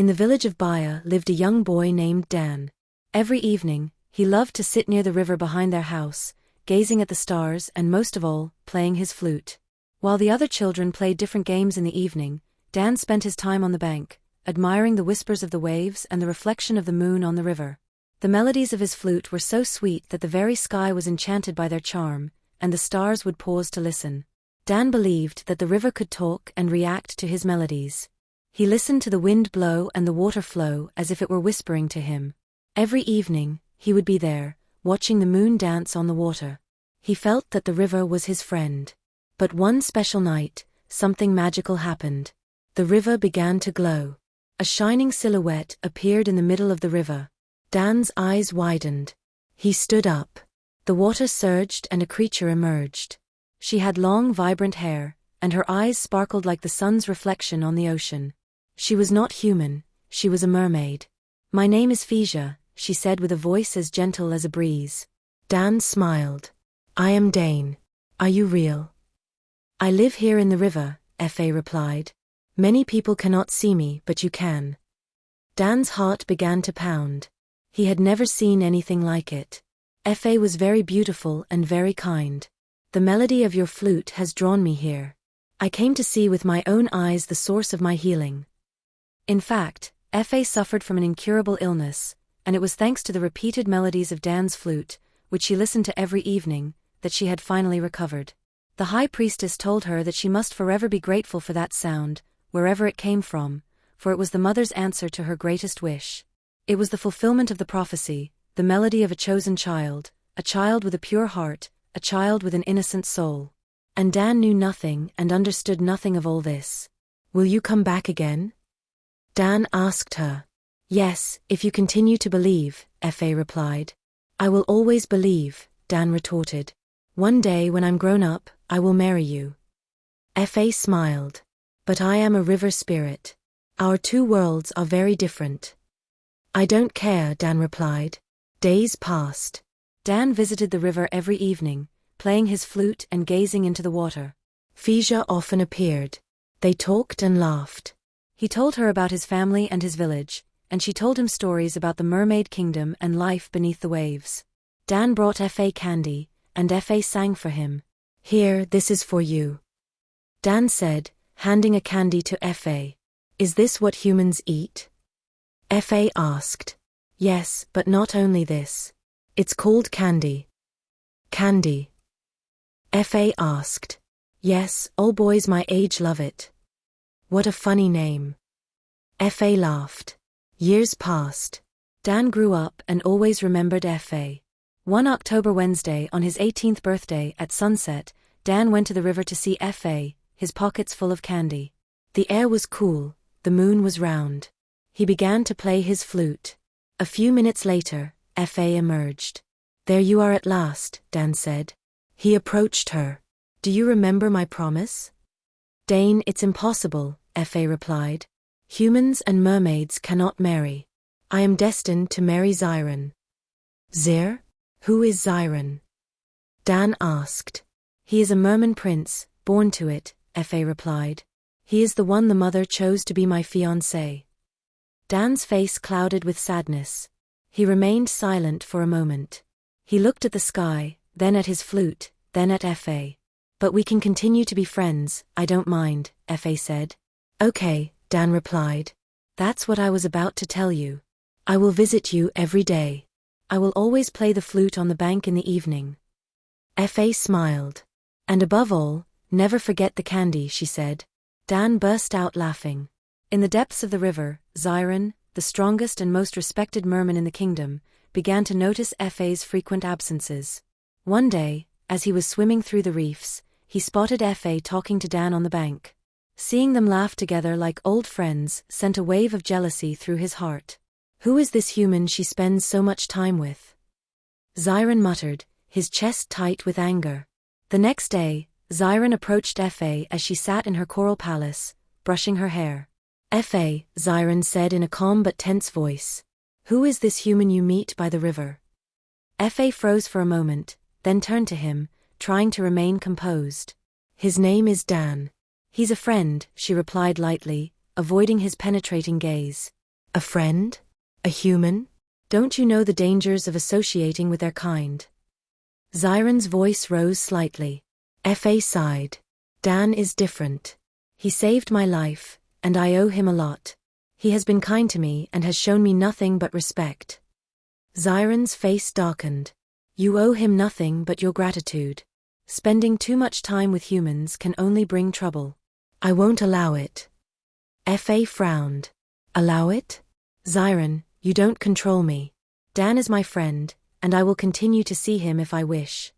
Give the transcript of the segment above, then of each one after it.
In the village of Baya lived a young boy named Dan. Every evening, he loved to sit near the river behind their house, gazing at the stars and most of all, playing his flute. While the other children played different games in the evening, Dan spent his time on the bank, admiring the whispers of the waves and the reflection of the moon on the river. The melodies of his flute were so sweet that the very sky was enchanted by their charm, and the stars would pause to listen. Dan believed that the river could talk and react to his melodies. He listened to the wind blow and the water flow as if it were whispering to him. Every evening, he would be there, watching the moon dance on the water. He felt that the river was his friend. But one special night, something magical happened. The river began to glow. A shining silhouette appeared in the middle of the river. Dan's eyes widened. He stood up. The water surged and a creature emerged. She had long, vibrant hair, and her eyes sparkled like the sun's reflection on the ocean. She was not human, she was a mermaid. "My name is Phasia," she said with a voice as gentle as a breeze. Dan smiled. "I am Dane. Are you real?" "I live here in the river," Fa replied. "Many people cannot see me, but you can." Dan's heart began to pound. He had never seen anything like it. Fa was very beautiful and very kind. "The melody of your flute has drawn me here. I came to see with my own eyes the source of my healing." In fact, Fa suffered from an incurable illness, and it was thanks to the repeated melodies of Dan's flute, which she listened to every evening, that she had finally recovered. The high priestess told her that she must forever be grateful for that sound, wherever it came from, for it was the mother's answer to her greatest wish. It was the fulfillment of the prophecy, the melody of a chosen child, a child with a pure heart, a child with an innocent soul. And Dan knew nothing and understood nothing of all this. "Will you come back again?" Dan asked her. "Yes, if you continue to believe," Fa replied. "I will always believe," Dan retorted. "One day when I'm grown up, I will marry you." Fa smiled. "But I am a river spirit. Our two worlds are very different." "I don't care," Dan replied. Days passed. Dan visited the river every evening, playing his flute and gazing into the water. Phasia often appeared. They talked and laughed. He told her about his family and his village, and she told him stories about the mermaid kingdom and life beneath the waves. Dan brought Fa candy, and Fa sang for him. "Here, this is for you," Dan said, handing a candy to Fa. "Is this what humans eat?" Fa asked. "Yes, but not only this. It's called candy." "Candy?" Fa asked. "Yes, all boys my age love it." "What a funny name." Fa laughed. Years passed. Dan grew up and always remembered Fa. One October Wednesday on his 18th birthday at sunset, Dan went to the river to see Fa, his pockets full of candy. The air was cool, the moon was round. He began to play his flute. A few minutes later, Fa emerged. "There you are at last," Dan said. He approached her. "Do you remember my promise?" "Dane, it's impossible," Fa replied. "Humans and mermaids cannot marry. I am destined to marry Xiron." "Zir? Who is Xiron?" Dan asked. "He is a merman prince, born to it," Fa replied. "He is the one the mother chose to be my fiancé." Dan's face clouded with sadness. He remained silent for a moment. He looked at the sky, then at his flute, then at Fa. "But we can continue to be friends, I don't mind," Fa said. "Okay," Dan replied. "That's what I was about to tell you. I will visit you every day. I will always play the flute on the bank in the evening." Fa smiled. "And above all, never forget the candy," she said. Dan burst out laughing. In the depths of the river, Xiron, the strongest and most respected merman in the kingdom, began to notice Fa's frequent absences. One day, as he was swimming through the reefs, he spotted Fa talking to Dan on the bank. Seeing them laugh together like old friends sent a wave of jealousy through his heart. "Who is this human she spends so much time with?" Xiron muttered, his chest tight with anger. The next day, Xiron approached Fa as she sat in her coral palace, brushing her hair. "Fa," Xiron said in a calm but tense voice. "Who is this human you meet by the river?" Fa froze for a moment, then turned to him, trying to remain composed. "His name is Dan. He's a friend," she replied lightly, avoiding his penetrating gaze. A friend? A human? Don't you know the dangers of associating with their kind? Zyron's voice rose slightly. Fa sighed. Dan is different. He saved my life, and I owe him a lot. He has been kind to me and has shown me nothing but respect. Zyron's face darkened. You owe him nothing but your gratitude. Spending too much time with humans can only bring trouble. I won't allow it. Fa frowned. Allow it? Zyron, you don't control me. Dan is my friend, and I will continue to see him if I wish.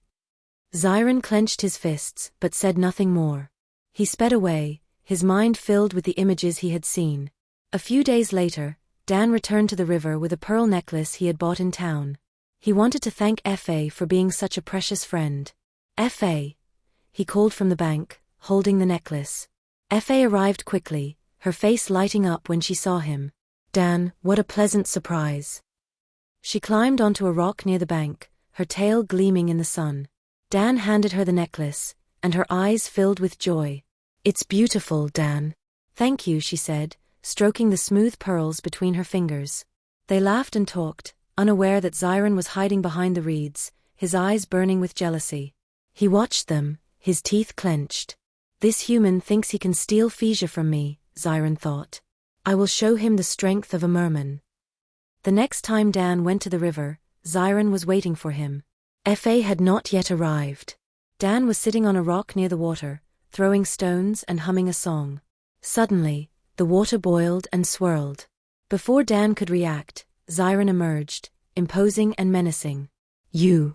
Zyron clenched his fists but said nothing more. He sped away, his mind filled with the images he had seen. A few days later, Dan returned to the river with a pearl necklace he had bought in town. He wanted to thank Fa for being such a precious friend. Fa, he called from the bank, holding the necklace. Fa arrived quickly, her face lighting up when she saw him. Dan, what a pleasant surprise. She climbed onto a rock near the bank, her tail gleaming in the sun. Dan handed her the necklace, and her eyes filled with joy. It's beautiful, Dan. Thank you, she said, stroking the smooth pearls between her fingers. They laughed and talked, unaware that Zyron was hiding behind the reeds, his eyes burning with jealousy. He watched them, his teeth clenched. This human thinks he can steal Phasia from me, Zyron thought. I will show him the strength of a merman. The next time Dan went to the river, Zyron was waiting for him. Fa had not yet arrived. Dan was sitting on a rock near the water, throwing stones and humming a song. Suddenly, the water boiled and swirled. Before Dan could react, Zyron emerged, imposing and menacing. You!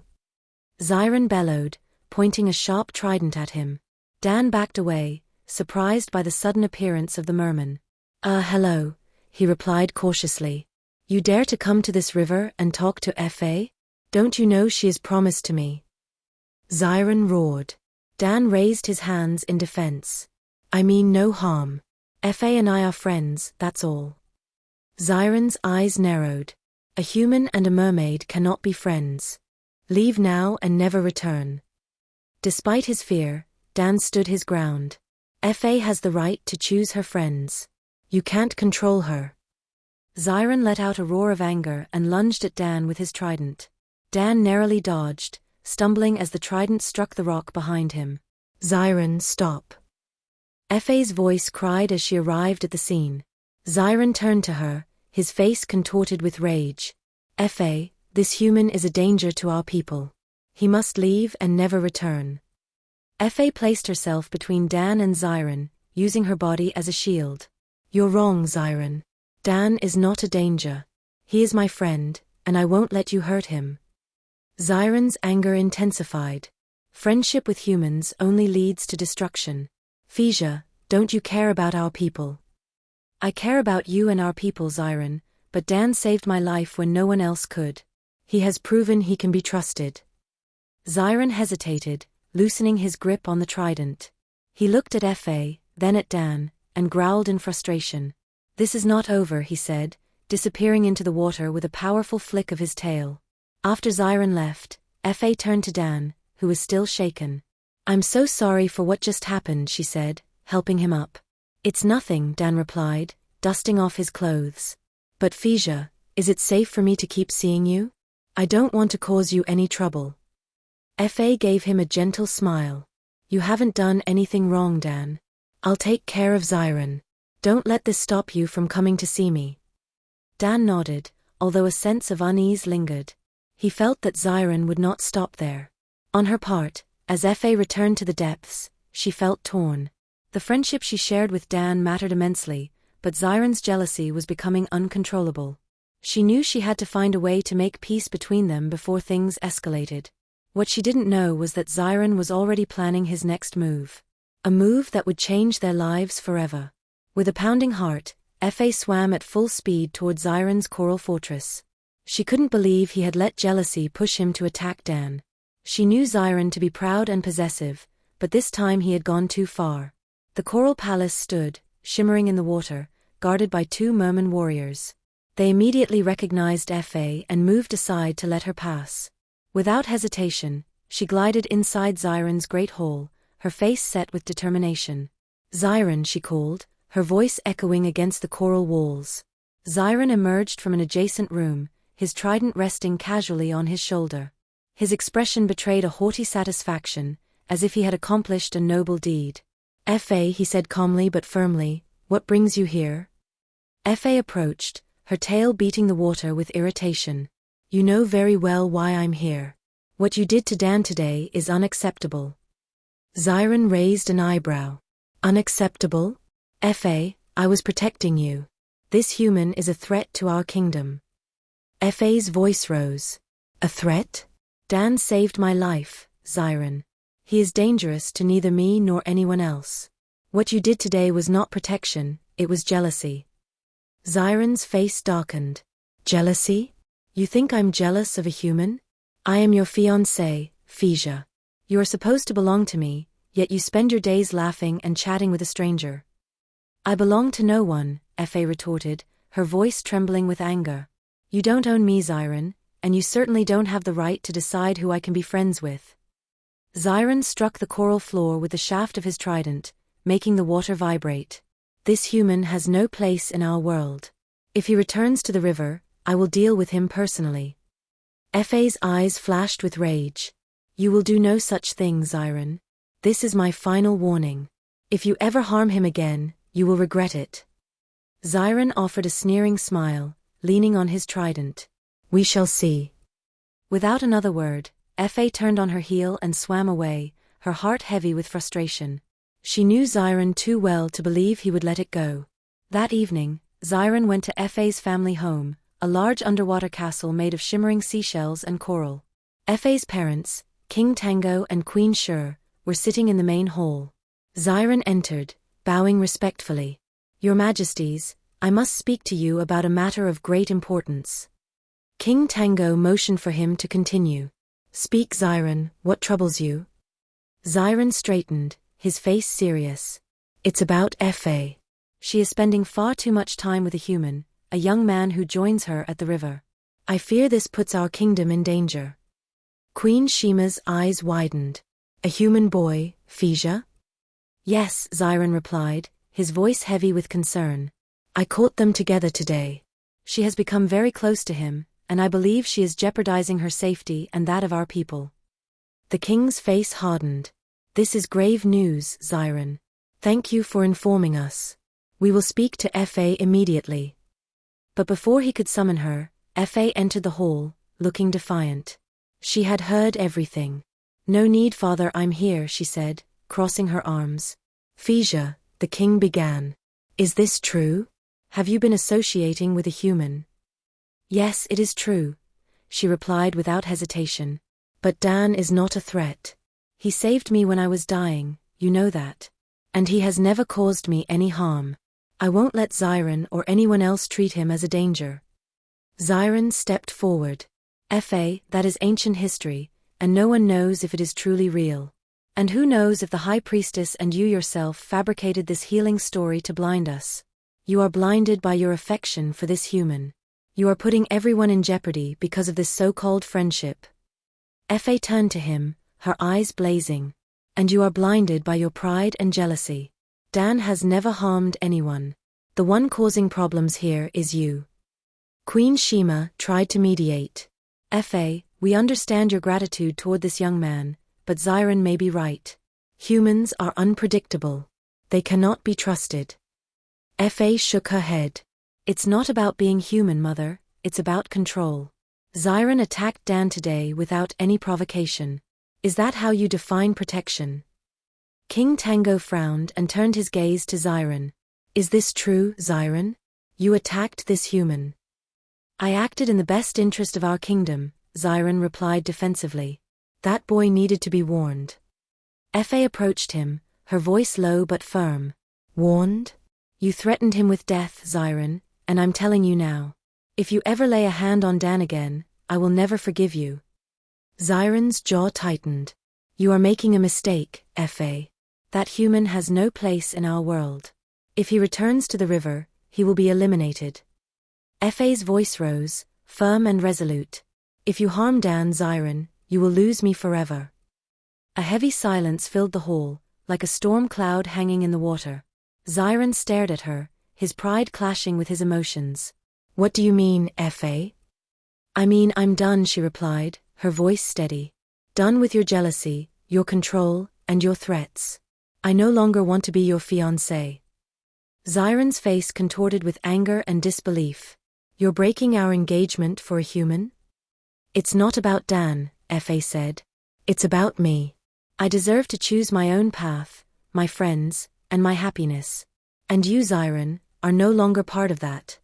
Zyron bellowed, pointing a sharp trident at him. Dan backed away, surprised by the sudden appearance of the merman. Hello, he replied cautiously. You dare to come to this river and talk to Fa? Don't you know she is promised to me? Zyron roared. Dan raised his hands in defense. I mean no harm. Fa and I are friends, that's all. Zyron's eyes narrowed. A human and a mermaid cannot be friends. Leave now and never return. Despite his fear, Dan stood his ground. Fa has the right to choose her friends. You can't control her. Zyron let out a roar of anger and lunged at Dan with his trident. Dan narrowly dodged, stumbling as the trident struck the rock behind him. Zyron, stop. Fa's voice cried as she arrived at the scene. Zyron turned to her, his face contorted with rage. Fa, this human is a danger to our people. He must leave and never return. Fa placed herself between Dan and Zyron, using her body as a shield. You're wrong, Zyron. Dan is not a danger. He is my friend, and I won't let you hurt him. Zyron's anger intensified. Friendship with humans only leads to destruction. Phasia, don't you care about our people? I care about you and our people, Zyron, but Dan saved my life when no one else could. He has proven he can be trusted. Zyron hesitated, loosening his grip on the trident. He looked at Fa, then at Dan, and growled in frustration. This is not over, he said, disappearing into the water with a powerful flick of his tail. After Zyron left, Fa turned to Dan, who was still shaken. I'm so sorry for what just happened, she said, helping him up. It's nothing, Dan replied, dusting off his clothes. But Phasia, is it safe for me to keep seeing you? I don't want to cause you any trouble. Fa gave him a gentle smile. You haven't done anything wrong, Dan. I'll take care of Zyron. Don't let this stop you from coming to see me. Dan nodded, although a sense of unease lingered. He felt that Zyron would not stop there. On her part, as Fa returned to the depths, she felt torn. The friendship she shared with Dan mattered immensely, but Zyron's jealousy was becoming uncontrollable. She knew she had to find a way to make peace between them before things escalated. What she didn't know was that Zyron was already planning his next move. A move that would change their lives forever. With a pounding heart, Fa swam at full speed toward Zyron's coral fortress. She couldn't believe he had let jealousy push him to attack Dan. She knew Zyron to be proud and possessive, but this time he had gone too far. The coral palace stood, shimmering in the water, guarded by 2 merman warriors. They immediately recognized Fa and moved aside to let her pass. Without hesitation, she glided inside Zyron's great hall, her face set with determination. Zyron, she called, her voice echoing against the coral walls. Zyron emerged from an adjacent room, his trident resting casually on his shoulder. His expression betrayed a haughty satisfaction, as if he had accomplished a noble deed. "Fa," he said calmly but firmly, "what brings you here?" Fa approached, her tail beating the water with irritation. "You know very well why I'm here. What you did to Dan today is unacceptable." Zyron raised an eyebrow. "Unacceptable? Fa, I was protecting you. This human is a threat to our kingdom." Fa's voice rose. "A threat? Dan saved my life, Zyron. He is dangerous to neither me nor anyone else. What you did today was not protection, it was jealousy." Zyron's face darkened. "Jealousy? You think I'm jealous of a human? I am your fiancée, Phasia. You are supposed to belong to me, yet you spend your days laughing and chatting with a stranger." "I belong to no one," Fa retorted, her voice trembling with anger. "You don't own me, Zyron, and you certainly don't have the right to decide who I can be friends with." Zyron struck the coral floor with the shaft of his trident, making the water vibrate. "This human has no place in our world. If he returns to the river, I will deal with him personally." Fa's eyes flashed with rage. "You will do no such thing, Zyron. This is my final warning. If you ever harm him again, you will regret it." Zyron offered a sneering smile, leaning on his trident. "We shall see." Without another word, Fa turned on her heel and swam away, her heart heavy with frustration. She knew Zyron too well to believe he would let it go. That evening, Zyron went to Fa's family home, a large underwater castle made of shimmering seashells and coral. Fa's parents, King Tango and Queen Shur, were sitting in the main hall. Zyron entered, bowing respectfully. "Your Majesties, I must speak to you about a matter of great importance." King Tango motioned for him to continue. "Speak, Zyron, what troubles you?" Zyron straightened, his face serious. "It's about Fa. She is spending far too much time with a human, a young man who joins her at the river. I fear this puts our kingdom in danger." Queen Shima's eyes widened. "A human boy, Phasia?" "Yes," Zyron replied, his voice heavy with concern. "I caught them together today. She has become very close to him, and I believe she is jeopardizing her safety and that of our people." The king's face hardened. "This is grave news, Zyron. Thank you for informing us. We will speak to Fa immediately." But before he could summon her, Fa entered the hall, looking defiant. She had heard everything. "No need, father, I'm here," she said, crossing her arms. "Phasia," the king began. "Is this true? Have you been associating with a human?" "Yes, it is true," she replied without hesitation. "But Dan is not a threat. He saved me when I was dying, you know that. And he has never caused me any harm. I won't let Zyron or anyone else treat him as a danger." Zyron stepped forward. "Fa, that is ancient history, and no one knows if it is truly real. And who knows if the High Priestess and you yourself fabricated this healing story to blind us. You are blinded by your affection for this human. You are putting everyone in jeopardy because of this so-called friendship." Fa turned to him, her eyes blazing. "And you are blinded by your pride and jealousy. Dan has never harmed anyone. The one causing problems here is you." Queen Shima tried to mediate. "Fa, we understand your gratitude toward this young man, but Zyron may be right. Humans are unpredictable. They cannot be trusted." Fa shook her head. "It's not about being human, mother, it's about control. Zyron attacked Dan today without any provocation. Is that how you define protection?" King Tango frowned and turned his gaze to Zyron. "Is this true, Zyron? You attacked this human." "I acted in the best interest of our kingdom," Zyron replied defensively. "That boy needed to be warned." Fa approached him, her voice low but firm. "Warned? You threatened him with death, Zyron, and I'm telling you now. If you ever lay a hand on Dan again, I will never forgive you." Zyron's jaw tightened. "You are making a mistake, Fa. That human has no place in our world. If he returns to the river, he will be eliminated." Fa's voice rose, firm and resolute. "If you harm Dan, Zyron, you will lose me forever." A heavy silence filled the hall, like a storm cloud hanging in the water. Zyron stared at her, his pride clashing with his emotions. What do you mean, Fa? I mean I'm done, she replied, her voice steady. Done with your jealousy, your control, and your threats. I no longer want to be your fiancé. Zyron's face contorted with anger and disbelief. You're breaking our engagement for a human? It's not about Dan, Fa said. It's about me. I deserve to choose my own path, my friends, and my happiness. And you, Zyron, are no longer part of that.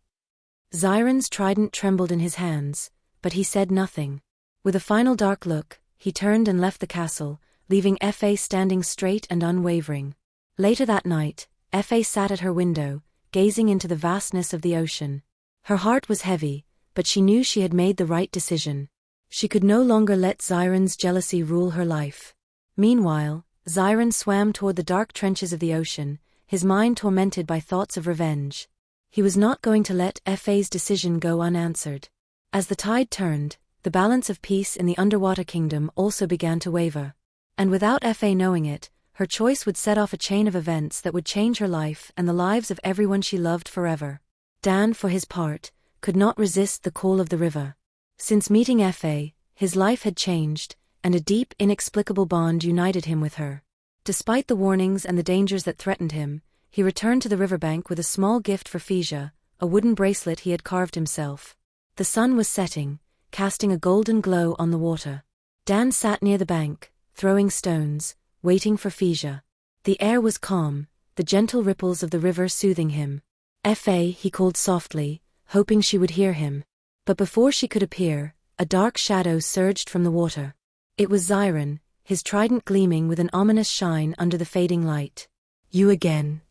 Zyron's trident trembled in his hands, but he said nothing. With a final dark look, he turned and left the castle, leaving Fa standing straight and unwavering. Later that night, Fa sat at her window, gazing into the vastness of the ocean. Her heart was heavy, but she knew she had made the right decision. She could no longer let Zyron's jealousy rule her life. Meanwhile, Zyron swam toward the dark trenches of the ocean, his mind tormented by thoughts of revenge. He was not going to let Fa's decision go unanswered. As the tide turned, the balance of peace in the underwater kingdom also began to waver. And without Fa knowing it, her choice would set off a chain of events that would change her life and the lives of everyone she loved forever. Dan, for his part, could not resist the call of the river. Since meeting Fa, his life had changed, and a deep, inexplicable bond united him with her. Despite the warnings and the dangers that threatened him, he returned to the riverbank with a small gift for Phasia, a wooden bracelet he had carved himself. The sun was setting, casting a golden glow on the water. Dan sat near the bank, throwing stones, waiting for Phasia. The air was calm, the gentle ripples of the river soothing him. Fa, he called softly, hoping she would hear him. But before she could appear, a dark shadow surged from the water. It was Zyron, his trident gleaming with an ominous shine under the fading light. You again.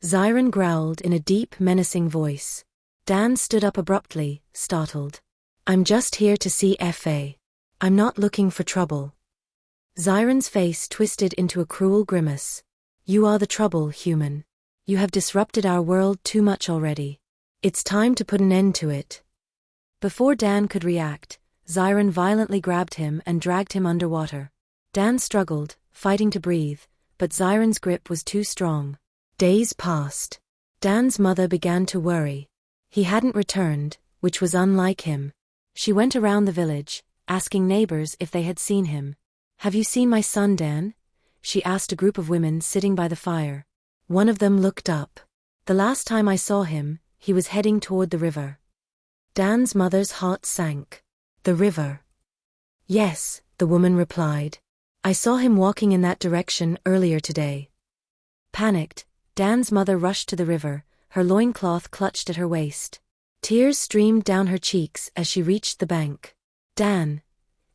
Zyron growled in a deep, menacing voice. Dan stood up abruptly, startled. I'm just here to see Fa. I'm not looking for trouble. Zyron's face twisted into a cruel grimace. You are the trouble, human. You have disrupted our world too much already. It's time to put an end to it. Before Dan could react, Zyron violently grabbed him and dragged him underwater. Dan struggled, fighting to breathe, but Zyron's grip was too strong. Days passed. Dan's mother began to worry. He hadn't returned, which was unlike him. She went around the village, asking neighbors if they had seen him. Have you seen my son, Dan? She asked a group of women sitting by the fire. One of them looked up. The last time I saw him, he was heading toward the river. Dan's mother's heart sank. The river. Yes, the woman replied. I saw him walking in that direction earlier today. Panicked, Dan's mother rushed to the river, her loincloth clutched at her waist. Tears streamed down her cheeks as she reached the bank. Dan,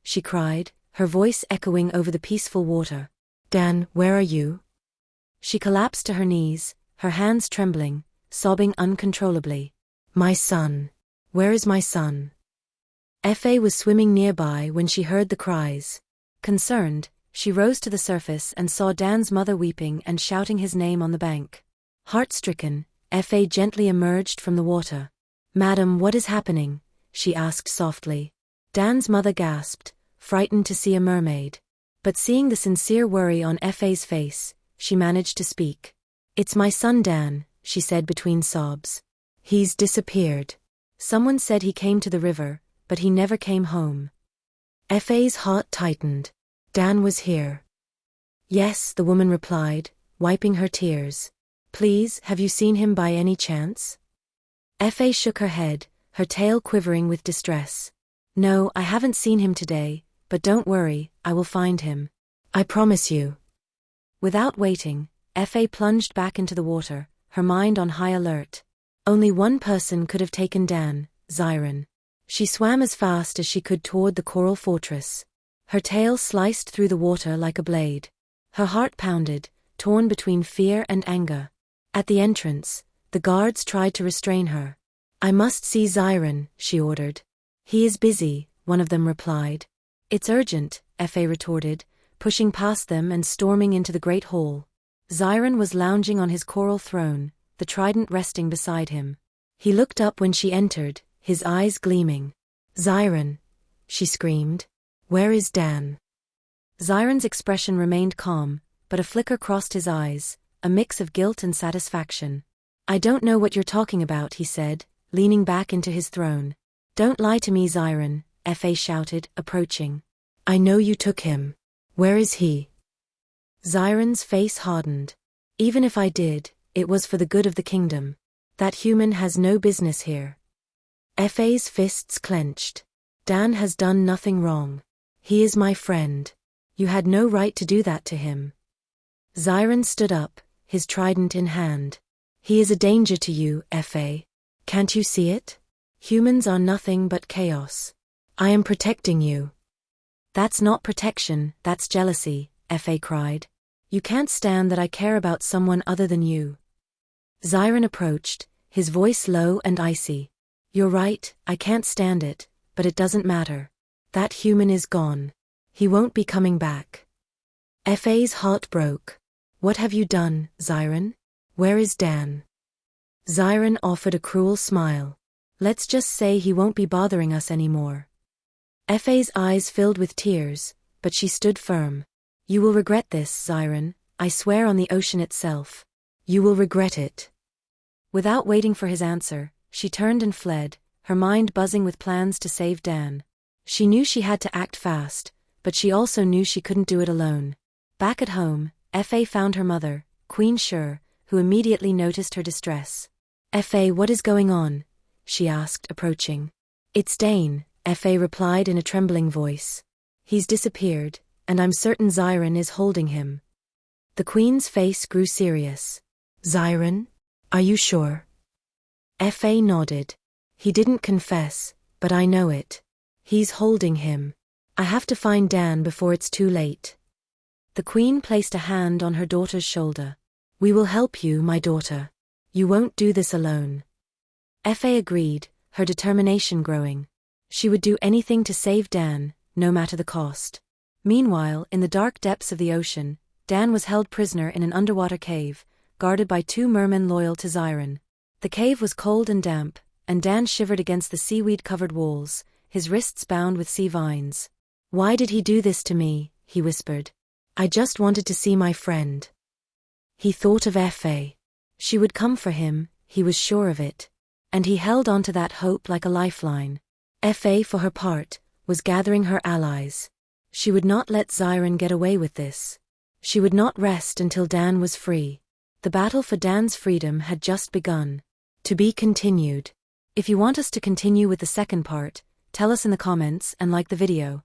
she cried, her voice echoing over the peaceful water. Dan, where are you? She collapsed to her knees, her hands trembling, sobbing uncontrollably. My son. Where is my son? Fa was swimming nearby when she heard the cries. Concerned, she rose to the surface and saw Dan's mother weeping and shouting his name on the bank. Heart-stricken, Fa gently emerged from the water. Madam, what is happening? She asked softly. Dan's mother gasped, frightened to see a mermaid. But seeing the sincere worry on Fa's face, she managed to speak. It's my son Dan, she said between sobs. He's disappeared. Someone said he came to the river, but he never came home. Fa's heart tightened. Dan was here. Yes, the woman replied, wiping her tears. Please, have you seen him by any chance? Fa shook her head, her tail quivering with distress. No, I haven't seen him today, but don't worry, I will find him. I promise you. Without waiting, Fa plunged back into the water, her mind on high alert. Only one person could have taken Dan, Zyron. She swam as fast as she could toward the coral fortress. Her tail sliced through the water like a blade. Her heart pounded, torn between fear and anger. At the entrance, the guards tried to restrain her. I must see Zyron, she ordered. He is busy, one of them replied. It's urgent, Fa retorted, pushing past them and storming into the great hall. Zyron was lounging on his coral throne, the trident resting beside him. He looked up when she entered, his eyes gleaming. Zyron, she screamed. Where is Dan? Zyron's expression remained calm, but a flicker crossed his eyes, a mix of guilt and satisfaction. I don't know what you're talking about, he said, leaning back into his throne. "Don't lie to me, Zyron," Fa shouted, approaching. "I know you took him. Where is he?" Zyron's face hardened. "Even if I did, it was for the good of the kingdom. That human has no business here." Fa's fists clenched. "Dan has done nothing wrong. He is my friend. You had no right to do that to him." Zyron stood up, his trident in hand. "He is a danger to you, Fa. Can't you see it? Humans are nothing but chaos. I am protecting you." "That's not protection, that's jealousy," Fa cried. "You can't stand that I care about someone other than you." Zyron approached, his voice low and icy. "You're right, I can't stand it, but it doesn't matter. That human is gone. He won't be coming back." Fa's heart broke. "What have you done, Zyron? Where is Dan?" Zyron offered a cruel smile. "Let's just say he won't be bothering us anymore." Fa's eyes filled with tears, but she stood firm. "You will regret this, Zyron, I swear on the ocean itself. You will regret it." Without waiting for his answer, she turned and fled, her mind buzzing with plans to save Dan. She knew she had to act fast, but she also knew she couldn't do it alone. Back at home, Fa found her mother, Queen Shur, who immediately noticed her distress. "Fa, what is going on?" she asked, approaching. "It's Dane," Fa replied in a trembling voice. "He's disappeared, and I'm certain Zyron is holding him." The Queen's face grew serious. "Zyron? Are you sure?" Fa nodded. "He didn't confess, but I know it. He's holding him. I have to find Dan before it's too late." The Queen placed a hand on her daughter's shoulder. "We will help you, my daughter. You won't do this alone." Fa agreed, her determination growing. She would do anything to save Dan, no matter the cost. Meanwhile, in the dark depths of the ocean, Dan was held prisoner in an underwater cave, guarded by 2 mermen loyal to Zyron. The cave was cold and damp, and Dan shivered against the seaweed-covered walls, his wrists bound with sea vines. "Why did he do this to me?" he whispered. "I just wanted to see my friend." He thought of Fa. She would come for him, he was sure of it. And he held on to that hope like a lifeline. Fa, for her part, was gathering her allies. She would not let Zyron get away with this. She would not rest until Dan was free. The battle for Dan's freedom had just begun. To be continued. If you want us to continue with the second part, tell us in the comments and like the video.